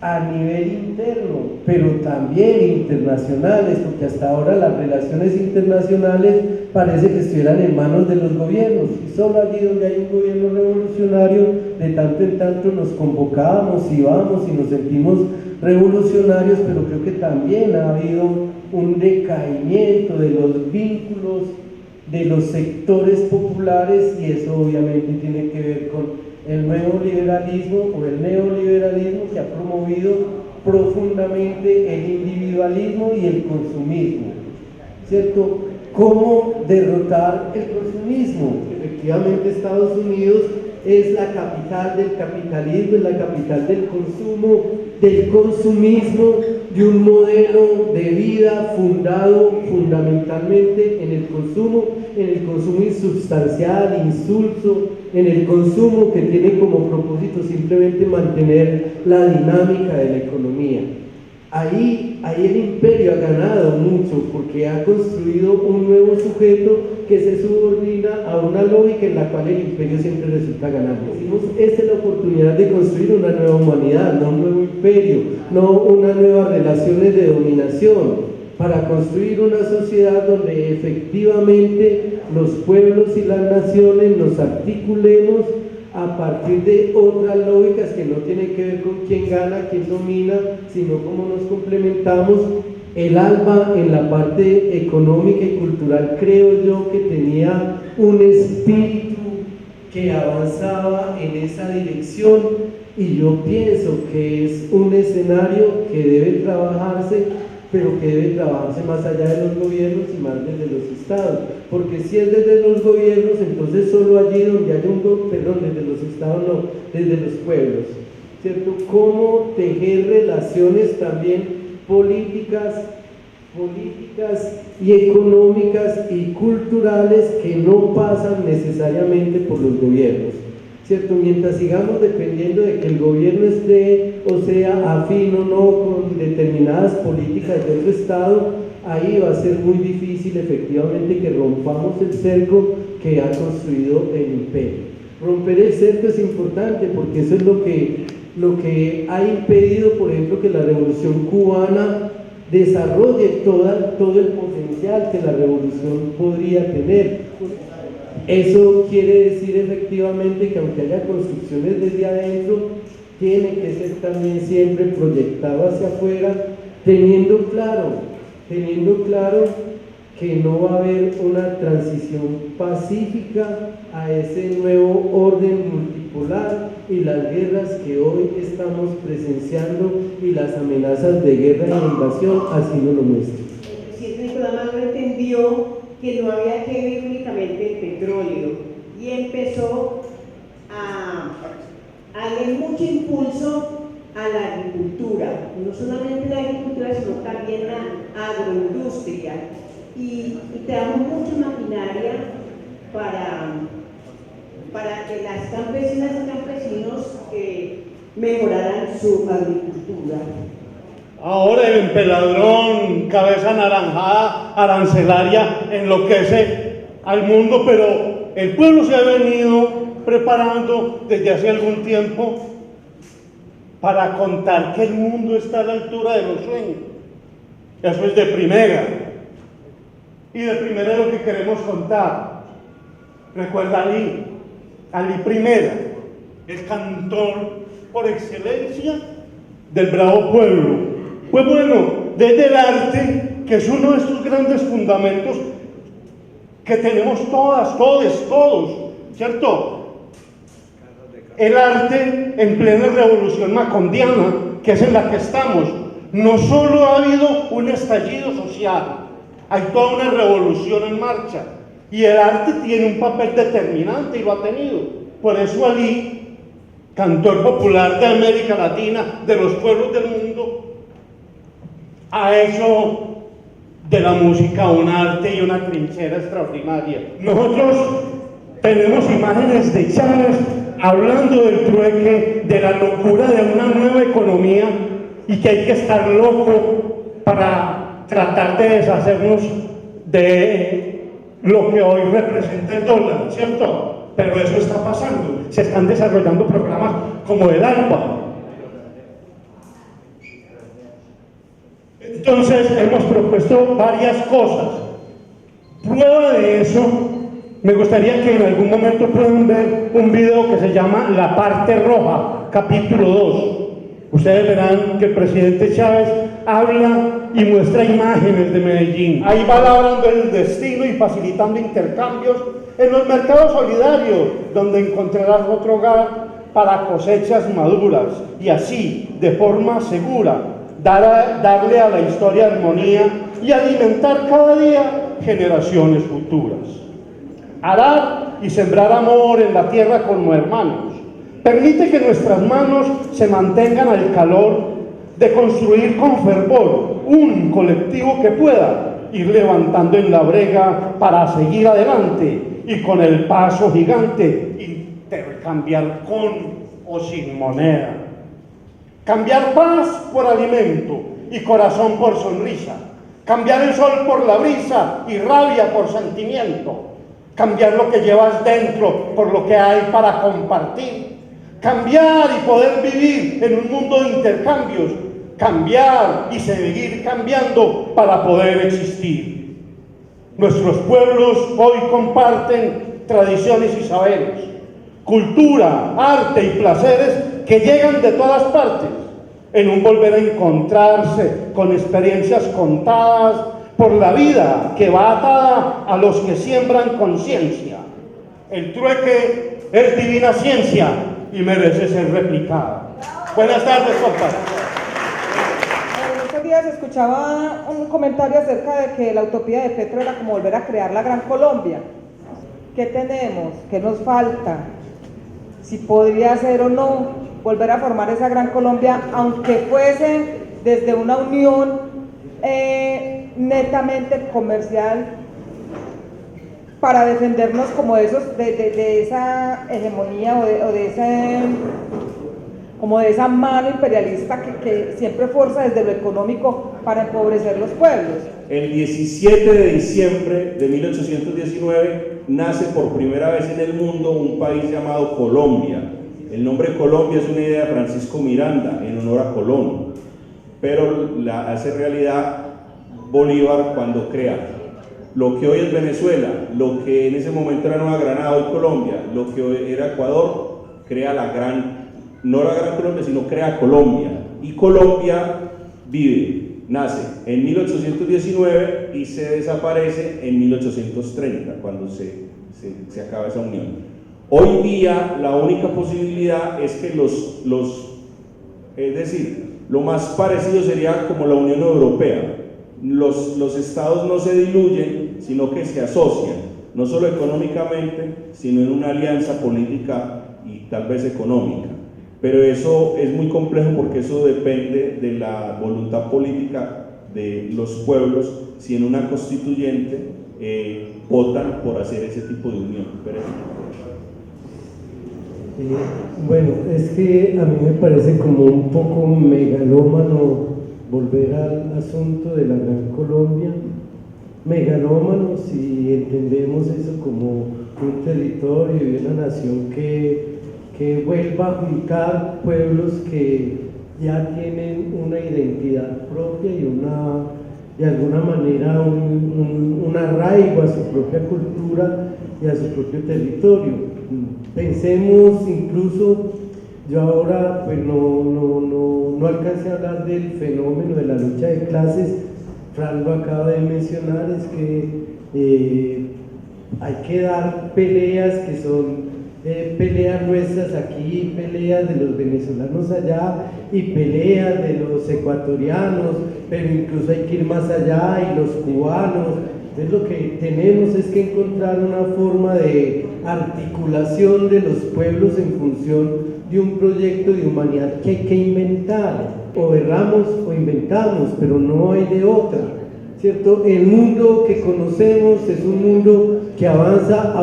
a nivel interno, pero también internacionales, porque hasta ahora las relaciones internacionales parece que estuvieran en manos de los gobiernos, y solo allí donde hay un gobierno revolucionario, de tanto en tanto nos convocamos y vamos y nos sentimos revolucionarios, pero creo que también ha habido un decaimiento de los vínculos de los sectores populares, y eso obviamente tiene que ver con el nuevo liberalismo o el neoliberalismo, que ha promovido profundamente el individualismo y el consumismo, ¿cierto? ¿Cómo derrotar el consumismo? Efectivamente, Estados Unidos es la capital del capitalismo, es la capital del consumo, del consumismo, de un modelo de vida fundado fundamentalmente en el consumo insubstancial, insulso, en el consumo que tiene como propósito simplemente mantener la dinámica de la economía. Ahí el imperio ha ganado mucho porque ha construido un nuevo sujeto que se subordina a una lógica en la cual el imperio siempre resulta ganando. Esta es la oportunidad de construir una nueva humanidad, no un nuevo imperio, no unas nuevas relaciones de dominación, para construir una sociedad donde efectivamente los pueblos y las naciones nos articulemos a partir de otras lógicas que no tienen que ver con quién gana, quién domina, sino cómo nos complementamos. El ALBA en la parte económica y cultural creo yo que tenía un espíritu que avanzaba en esa dirección, y yo pienso que es un escenario que debe trabajarse, pero que debe trabajarse más allá de los gobiernos y más desde los estados, porque si es desde los gobiernos, entonces solo allí donde haya desde los estados no, desde los pueblos, ¿cierto? Cómo tejer relaciones también políticas y económicas y culturales que no pasan necesariamente por los gobiernos, ¿cierto? Mientras sigamos dependiendo de que el gobierno esté o sea afín o no con determinadas políticas de otro estado, ahí va a ser muy difícil efectivamente que rompamos el cerco que ha construido el imperio. Romper el cerco es importante porque eso es lo que ha impedido, por ejemplo, que la revolución cubana desarrolle todo el potencial que la revolución podría tener. Eso quiere decir efectivamente que aunque haya construcciones desde adentro, tiene que ser también siempre proyectado hacia afuera, teniendo claro que no va a haber una transición pacífica a ese nuevo orden multipolar, y las guerras que hoy estamos presenciando y las amenazas de guerra e invasión así nos lo muestran. El presidente Nicolás Maduro entendió que no había que ver únicamente el petróleo y empezó a darle mucho impulso a la agricultura, no solamente la agricultura, sino también la agroindustria, y trajo mucha maquinaria para que las campesinas y campesinos mejoraran su agricultura. Ahora el empeladrón, cabeza naranjada, arancelaria, enloquece al mundo, pero el pueblo se ha venido preparando desde hace algún tiempo para contar que el mundo está a la altura de los sueños. Eso es de primera. Y de primera es lo que queremos contar. Recuerda Ali Primera, el cantor por excelencia del bravo pueblo. Pues bueno, desde el arte, que es uno de estos grandes fundamentos que tenemos todos, ¿cierto? El arte en plena revolución macondiana, que es en la que estamos, no solo ha habido un estallido social, hay toda una revolución en marcha, y el arte tiene un papel determinante y lo ha tenido. Por eso Ali, cantor popular de América Latina, de los pueblos del mundo, ha hecho de la música un arte y una trinchera extraordinaria. Nosotros tenemos imágenes de Chávez hablando del trueque, de la locura de una nueva economía, y que hay que estar loco para tratar de deshacernos de lo que hoy representa el dólar, ¿cierto? Pero eso está pasando. Se están desarrollando programas como el ALBA. Entonces hemos propuesto varias cosas. Prueba de eso, me gustaría que en algún momento puedan ver un video que se llama La Parte Roja, capítulo 2. Ustedes verán que el presidente Chávez habla y muestra imágenes de Medellín. Ahí va labrando el destino y facilitando intercambios en los mercados solidarios, donde encontrarás otro hogar para cosechas maduras y así, de forma segura, darle a la historia armonía y alimentar cada día generaciones futuras. Arar y sembrar amor en la tierra como hermanos permite que nuestras manos se mantengan al calor de construir con fervor un colectivo que pueda ir levantando en la brega para seguir adelante y con el paso gigante intercambiar con o sin moneda. Cambiar paz por alimento y corazón por sonrisa. Cambiar el sol por la brisa y rabia por sentimiento. Cambiar lo que llevas dentro por lo que hay para compartir. Cambiar y poder vivir en un mundo de intercambios. Cambiar y seguir cambiando para poder existir. Nuestros pueblos hoy comparten tradiciones y saberes, cultura, arte y placeres que llegan de todas partes, en un volver a encontrarse con experiencias contadas por la vida que va atada a los que siembran conciencia. El trueque es divina ciencia y merece ser replicada. Buenas tardes, compadre. Estos días escuchaba un comentario acerca de que la utopía de Petro era como volver a crear la Gran Colombia. ¿Qué tenemos? ¿Qué nos falta? Si podría ser o no volver a formar esa Gran Colombia, aunque fuese desde una unión netamente comercial, para defendernos como de esa hegemonía o de esa mano imperialista que siempre forza desde lo económico para empobrecer los pueblos. El 17 de diciembre de 1819 nace por primera vez en el mundo un país llamado Colombia. El nombre Colombia es una idea de Francisco Miranda en honor a Colón, pero la hace realidad Bolívar cuando crea lo que hoy es Venezuela, lo que en ese momento era Nueva Granada, hoy Colombia, lo que hoy era Ecuador, crea no la Gran Colombia, sino crea Colombia. Y Colombia nace en 1819 y se desaparece en 1830, cuando se acaba esa unión. Hoy día la única posibilidad es que es decir, lo más parecido sería como la Unión Europea. Los estados no se diluyen, sino que se asocian, no solo económicamente, sino en una alianza política y tal vez económica. Pero eso es muy complejo porque eso depende de la voluntad política de los pueblos, si en una constituyente votan por hacer ese tipo de unión. Bueno, es que a mí me parece como un poco megalómano volver al asunto de la Gran Colombia. Megalómano si entendemos eso como un territorio y una nación que vuelva a juntar pueblos que ya tienen una identidad propia y de alguna manera un arraigo a su propia cultura y a su propio territorio. Pensemos incluso, yo ahora pues no alcancé a hablar del fenómeno de la lucha de clases. Fran lo acaba de mencionar, es que hay que dar peleas que son peleas nuestras aquí, peleas de los venezolanos allá y peleas de los ecuatorianos, pero incluso hay que ir más allá, y los cubanos. Entonces lo que tenemos es que encontrar una forma de articulación de los pueblos en función de un proyecto de humanidad que hay que inventar. O erramos o inventamos, pero no hay de otra, ¿cierto? El mundo que conocemos es un mundo que avanza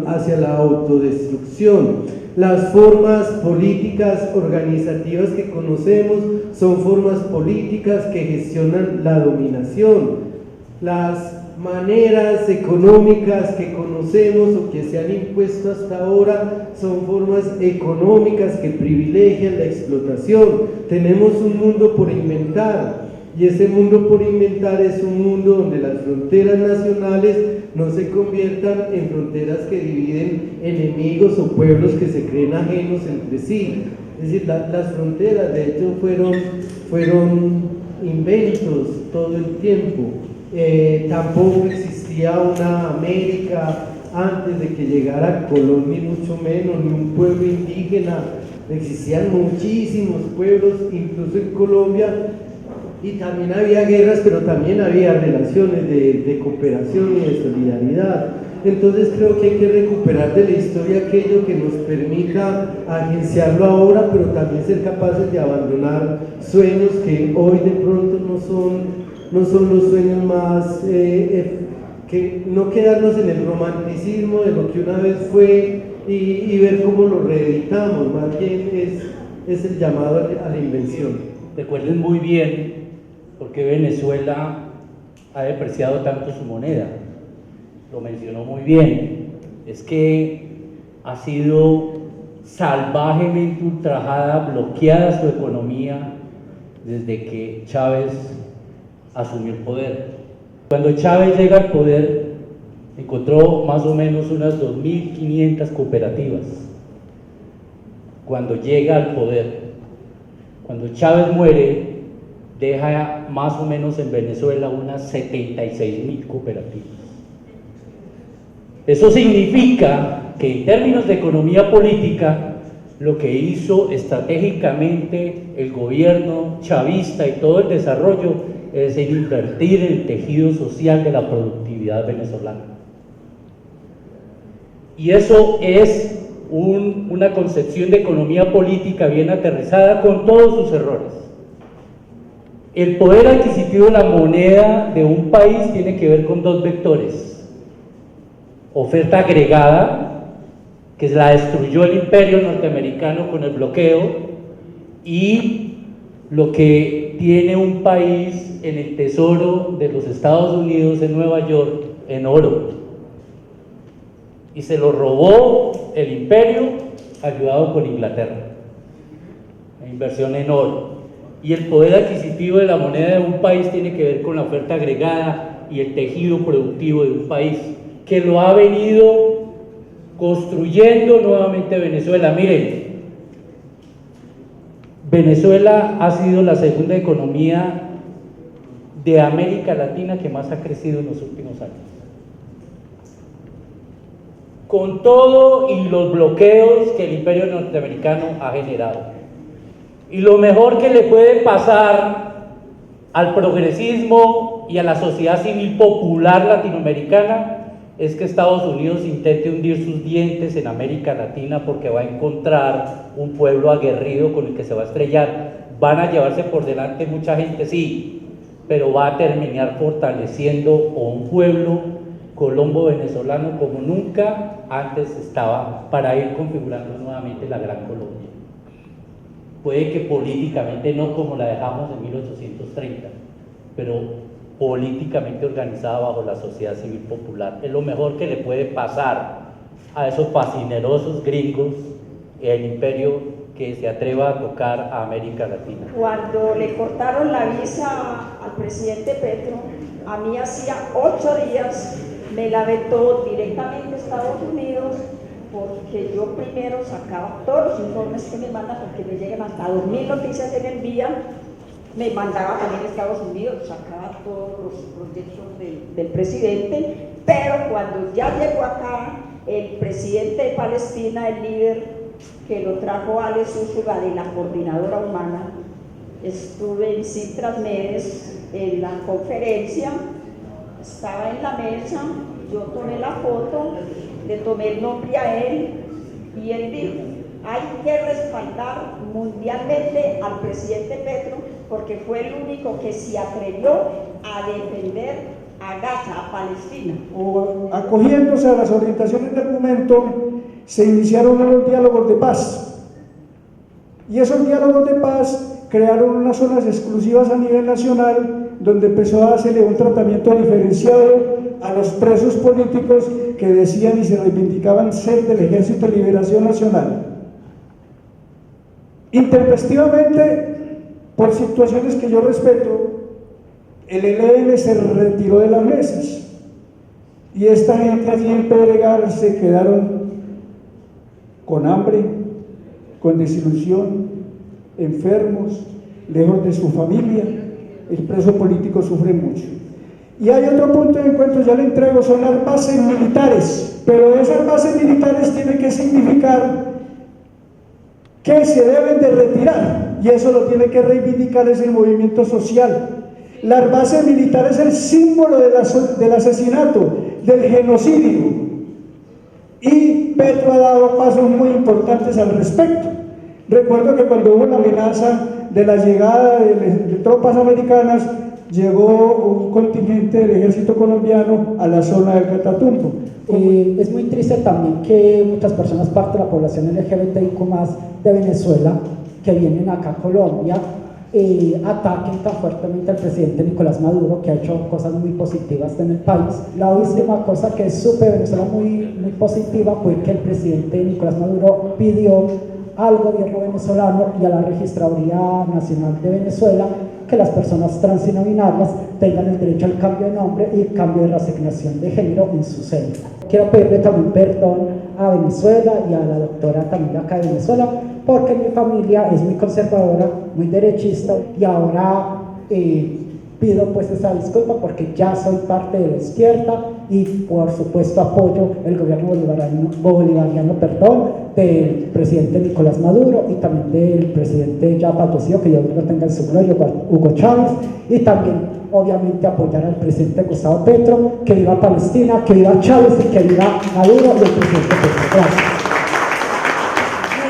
hacia la autodestrucción. Las formas políticas organizativas que conocemos son formas políticas que gestionan la dominación. Las maneras económicas que conocemos o que se han impuesto hasta ahora son formas económicas que privilegian la explotación. Tenemos un mundo por inventar, Y ese mundo por inventar es un mundo donde las fronteras nacionales no se conviertan en fronteras que dividen enemigos o pueblos que se creen ajenos entre sí. Es decir, las fronteras de hecho fueron inventos todo el tiempo. Tampoco existía una América antes de que llegara Colón, ni mucho menos, ni un pueblo indígena. Existían muchísimos pueblos, incluso en Colombia, y también había guerras, pero también había relaciones de cooperación y de solidaridad. Entonces creo que hay que recuperar de la historia aquello que nos permita agenciarlo ahora, pero también ser capaces de abandonar sueños que hoy de pronto no son los sueños más, que no quedarnos en el romanticismo de lo que una vez fue y ver cómo lo reeditamos, más bien es el llamado a la invención. Recuerden muy bien por qué Venezuela ha depreciado tanto su moneda. Lo mencionó muy bien, es que ha sido salvajemente ultrajada, bloqueada su economía desde que Chávez asumió el poder. Cuando Chávez llega al poder, encontró más o menos unas 2.500 cooperativas. Cuando llega al poder, cuando Chávez muere, deja más o menos en Venezuela unas 76.000 cooperativas. Eso significa que en términos de economía política, lo que hizo estratégicamente el gobierno chavista y todo el desarrollo es invertir en el tejido social de la productividad venezolana. Y eso es una concepción de economía política bien aterrizada con todos sus errores. El poder adquisitivo de la moneda de un país tiene que ver con dos vectores. Oferta agregada, que la destruyó el imperio norteamericano con el bloqueo, y lo que tiene un país en el tesoro de los Estados Unidos en Nueva York en oro. Y se lo robó el imperio ayudado por Inglaterra. La inversión en oro. Y el poder adquisitivo de la moneda de un país tiene que ver con la oferta agregada y el tejido productivo de un país, que lo ha venido construyendo nuevamente Venezuela. Miren, Venezuela ha sido la segunda economía de América Latina que más ha crecido en los últimos años. Con todo y los bloqueos que el imperio norteamericano ha generado. Y lo mejor que le puede pasar al progresismo y a la sociedad civil popular latinoamericana es que Estados Unidos intente hundir sus dientes en América Latina, porque va a encontrar un pueblo aguerrido con el que se va a estrellar. Van a llevarse por delante mucha gente, sí, pero va a terminar fortaleciendo un pueblo colombo venezolano como nunca antes estaba, para ir configurando nuevamente la Gran Colombia. Puede que políticamente no como la dejamos en 1830, pero políticamente organizada bajo la sociedad civil popular. Es lo mejor que le puede pasar a esos fascinerosos gringos, el imperio que se atreva a tocar a América Latina. Cuando le cortaron la visa al presidente Petro, a mí hacía 8 días me la vetó directamente a Estados Unidos, porque yo primero sacaba todos los informes que me mandan, porque me llegan hasta 2.000 noticias en el día. Me mandaba también a Estados Unidos, sacaba todos los proyectos del presidente, pero cuando ya llegó acá, el presidente de Palestina, el líder que lo trajo Alex Úsuga de la Coordinadora Humana, estuve en Citras Medes en la conferencia, estaba en la mesa, yo tomé la foto, le tomé el nombre a él y él dijo: hay que respaldar mundialmente al presidente Petro, porque fue el único que se atrevió a defender a Gaza, a Palestina. Acogiéndose a las orientaciones del momento, se iniciaron unos diálogos de paz. Y esos diálogos de paz crearon unas zonas exclusivas a nivel nacional, donde empezó a hacerle un tratamiento diferenciado a los presos políticos que decían y se reivindicaban ser del Ejército de Liberación Nacional. Intempestivamente, por situaciones que yo respeto, el ELN se retiró de las mesas y esta gente allí en Pedregal se quedaron con hambre, con desilusión, enfermos, lejos de su familia. El preso político sufre mucho. Y hay otro punto de encuentro, ya le entrego, son las bases militares, pero esas bases militares tienen que significar que se deben de retirar, y eso lo tiene que reivindicar es el movimiento social. Las bases militares es el símbolo del asesinato, del genocidio, y Petro ha dado pasos muy importantes al respecto. Recuerdo que cuando hubo la amenaza de la llegada de tropas americanas, llegó un contingente del ejército colombiano a la zona del Catatumbo. Es muy triste también que muchas personas, parte de la población LGBTIQ+ de Venezuela, que vienen acá a Colombia, ataquen tan fuertemente al presidente Nicolás Maduro, que ha hecho cosas muy positivas en el país. La última cosa que supe de Venezuela muy positiva fue que el presidente Nicolás Maduro pidió al gobierno venezolano y a la Registraduría Nacional de Venezuela que las personas trans y no binarias tengan el derecho al cambio de nombre y el cambio de reasignación de género en su cédula. Quiero pedirle también perdón a Venezuela y a la doctora también acá de Venezuela, porque mi familia es muy conservadora, muy derechista, y ahora pido pues esa disculpa porque ya soy parte de la izquierda y por supuesto apoyo el gobierno bolivariano del presidente Nicolás Maduro y también del presidente ya fallecido, que Dios lo tenga en su gloria, Hugo Chávez, y también obviamente apoyar al presidente Gustavo Petro, que viva Palestina, que viva Chávez y que viva Maduro y el presidente Petro. Gracias.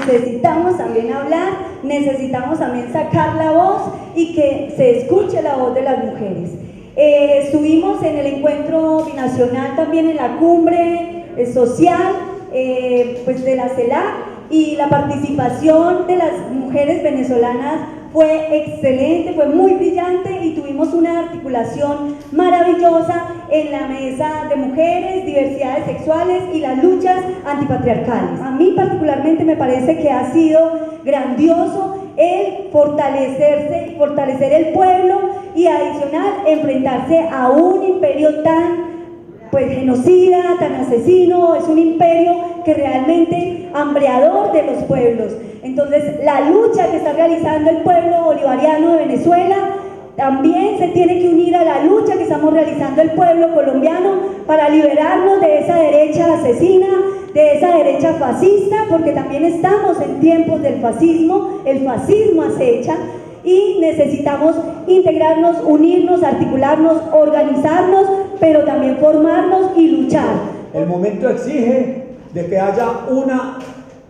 Necesitamos también hablar, necesitamos también sacar la voz y que se escuche la voz de las mujeres. Estuvimos en el encuentro binacional, también en la cumbre social pues de la CELAC, y la participación de las mujeres venezolanas fue excelente, fue muy brillante, y tuvimos una articulación maravillosa en la mesa de mujeres, diversidades sexuales y las luchas antipatriarcales. A mí particularmente me parece que ha sido grandioso el fortalecerse y fortalecer el pueblo, y adicional enfrentarse a un imperio tan genocida, tan asesino. Es un imperio que realmente hambreador de los pueblos. Entonces la lucha que está realizando el pueblo bolivariano de Venezuela también se tiene que unir a la lucha que estamos realizando el pueblo colombiano para liberarnos de esa derecha asesina, de esa derecha fascista, porque también estamos en tiempos del fascismo, el fascismo acecha, y necesitamos integrarnos, unirnos, articularnos, organizarnos, pero también formarnos y luchar. El momento exige de que haya una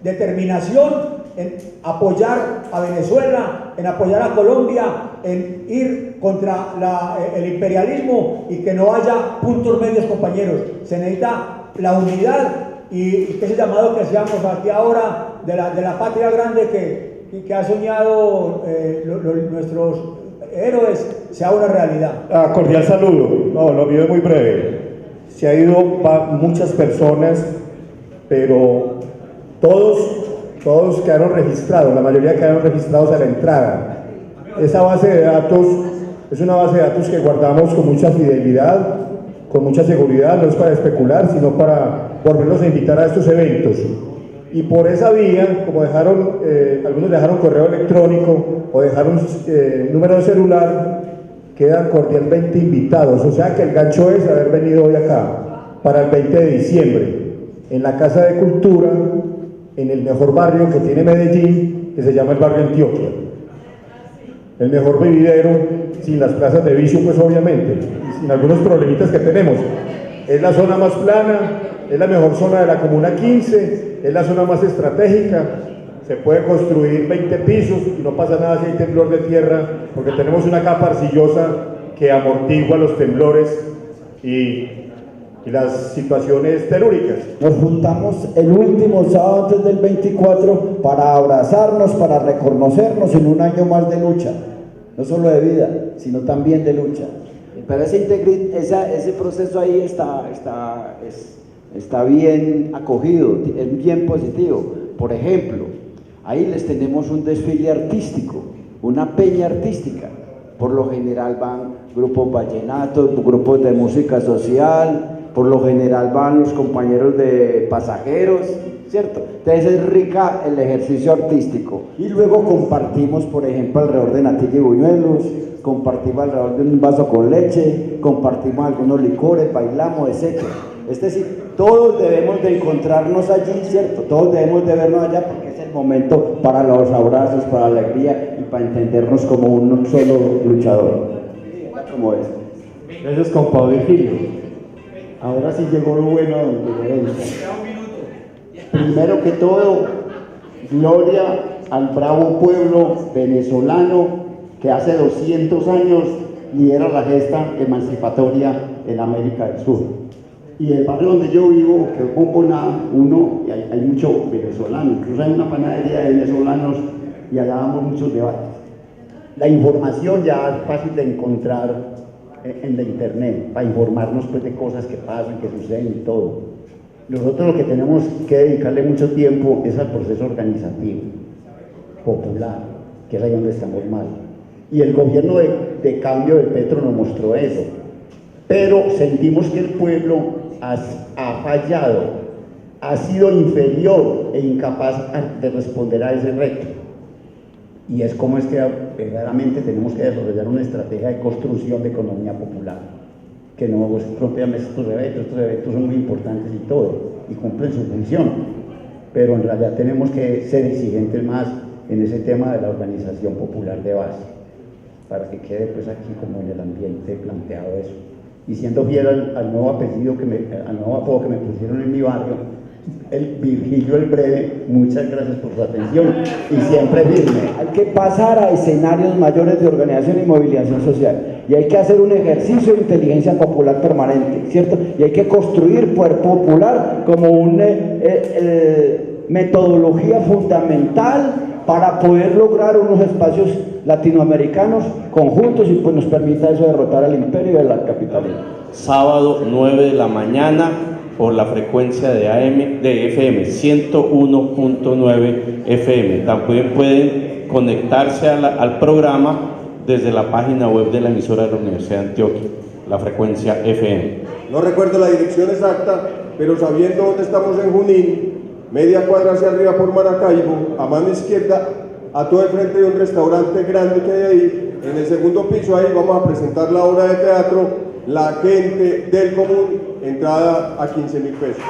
determinación en apoyar a Venezuela, en apoyar a Colombia, en ir contra el imperialismo, y que no haya puntos medios, compañeros. Se necesita la unidad y que ese llamado que hacíamos aquí ahora de la patria grande que ha soñado nuestros héroes sea una realidad. Cordial saludo. No, lo mío es muy breve. Se ha ido muchas personas, pero todos quedaron registrados, la mayoría quedaron registrados a la entrada. Esa base de datos es una base de datos que guardamos con mucha fidelidad, con mucha seguridad, no es para especular, sino para volverlos a invitar a estos eventos. Y por esa vía, como algunos dejaron correo electrónico o dejaron número de celular, quedan cordialmente invitados. O sea que el gancho es haber venido hoy acá para el 20 de diciembre en la Casa de Cultura, en el mejor barrio que tiene Medellín, que se llama el barrio Antioquia. El mejor vividero, sin las plazas de vicio, pues obviamente, y sin algunos problemitas que tenemos. Es la zona más plana, es la mejor zona de la Comuna 15, es la zona más estratégica. Se puede construir 20 pisos y no pasa nada si hay temblor de tierra, porque tenemos una capa arcillosa que amortigua los temblores y las situaciones telúricas. Nos juntamos el último sábado antes del 24 para abrazarnos, para reconocernos en un año más de lucha, no solo de vida, sino también de lucha. Pero ese proceso ahí está bien acogido, es bien positivo. Por ejemplo, ahí les tenemos un desfile artístico, una peña artística. por lo general van grupos vallenatos, grupos de música social, por lo general van los compañeros de pasajeros, ¿cierto? Entonces es rica el ejercicio artístico. Y luego compartimos, por ejemplo, alrededor de natilla y buñuelos, compartimos alrededor de un vaso con leche, compartimos algunos licores, bailamos, etc. Es decir, todos debemos de encontrarnos allí, ¿cierto? Todos debemos de vernos allá porque es el momento para los abrazos, para la alegría y para entendernos como un solo luchador. Como es. Gracias, compadre Virgilio. Ahora sí llegó lo bueno de Lorenzo. Primero que todo, gloria al bravo pueblo venezolano que hace 200 años lidera la gesta emancipatoria en América del Sur. Y el barrio donde yo vivo, que ocupo uno, y hay mucho venezolano, incluso hay una panadería de venezolanos y allá damos muchos debates. La información ya es fácil de encontrar en la internet, para informarnos pues de cosas que pasan, que suceden y todo. Nosotros lo que tenemos que dedicarle mucho tiempo es al proceso organizativo, popular, que es ahí donde estamos mal. Y el gobierno de cambio de Petro nos mostró eso. Pero sentimos que el pueblo ha fallado, ha sido inferior e incapaz de responder a ese reto. Y es como es que verdaderamente tenemos que desarrollar una estrategia de construcción de economía popular, que no propiamente estos eventos son muy importantes y todo, y cumplen su función, pero en realidad tenemos que ser exigentes más en ese tema de la organización popular de base, para que quede pues aquí como en el ambiente planteado eso. Y siendo fiel al nuevo apellido, al nuevo apodo que me pusieron en mi barrio, el Virgilio el Breve, muchas gracias por su atención y siempre firme. Hay que pasar a escenarios mayores de organización y movilización social y hay que hacer un ejercicio de inteligencia popular permanente, ¿cierto? Y hay que construir poder popular como una metodología fundamental para poder lograr unos espacios latinoamericanos conjuntos y pues nos permita eso derrotar al imperio y al capitalismo. Sábado 9 de la mañana por la frecuencia de FM 101.9 FM. También pueden conectarse al programa desde la página web de la emisora de la Universidad de Antioquia, la frecuencia FM. No recuerdo la dirección exacta, pero sabiendo dónde estamos en Junín, media cuadra hacia arriba por Maracaibo, a mano izquierda, a todo el frente de un restaurante grande que hay ahí, en el segundo piso ahí vamos a presentar la obra de teatro La Gente del Común, entrada a 15.000 pesos.